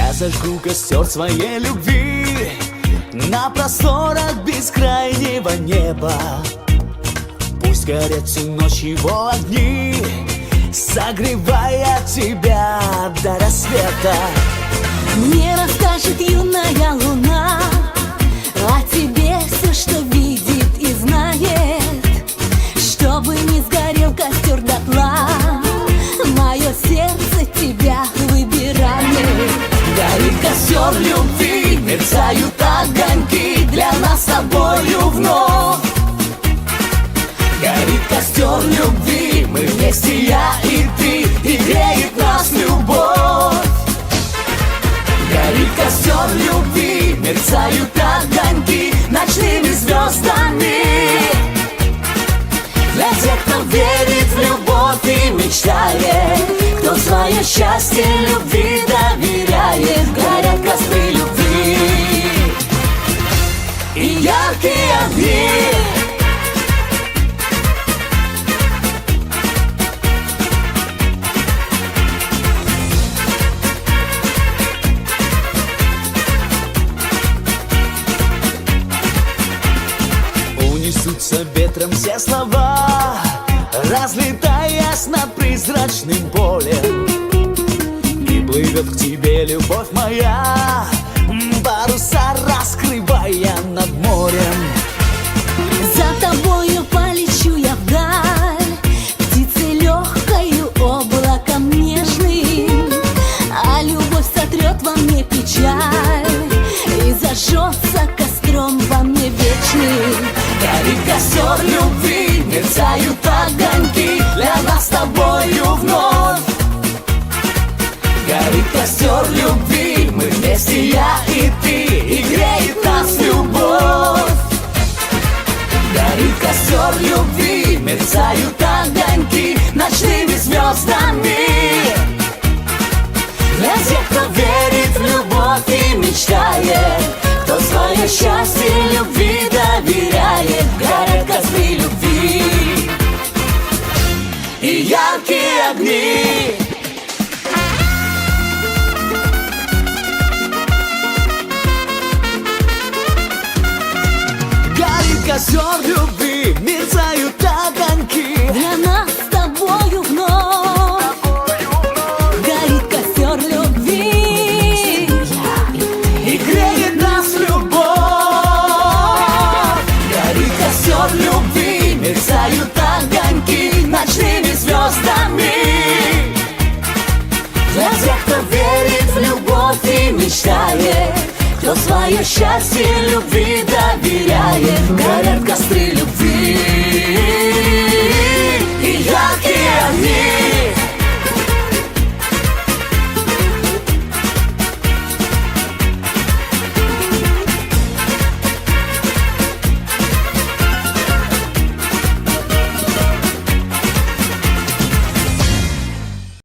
Я зажгу костер своей любви на просторах бескрайнего неба. Пусть горят всю ночь его огни, согревая тебя до рассвета. Мне расскажет юная луна о тебе все, что видит и знает, чтобы не сгорел костер дотла. Мое сердце тебя выбирает. Горит костер любви, мерцают огоньки для нас с тобою вновь. Горит костер любви, мы вместе, я и ты, и греет нас любовь. Горит костер любви, мерцают огоньки ночными звездами. Для тех, кто верит в любовь и мечтает, кто свое счастье любви доверяет. Горят костры любви и яркие огни. Унесутся ветром все слова, разлетаясь над призрачным полем. И плывет к тебе любовь моя, паруса раскрывая над морем. За тобою полечу я вдаль, птицей легкою, облаком нежным. А любовь сотрет во мне печаль и зажжется костром во мне вечным. Горит костер любви, мерцают огоньки для нас с тобою вновь. Горит костер любви, мы вместе, я и ты, и греет нас любовь. Горит костер любви, мерцают огоньки ночными звездами. Для тех, кто верит в любовь и мечтает, кто свое счастье любви доверяет. Горят костры любви и яркие огни. Горит костер любви, мерцают огоньки Для нас с тобою вновь горит костер любви и греет нас любовь. Горит костер любви, мерцают огоньки ночными звездами. Для тех, кто верит в любовь и мечтает, кто свое счастье любви доверяет.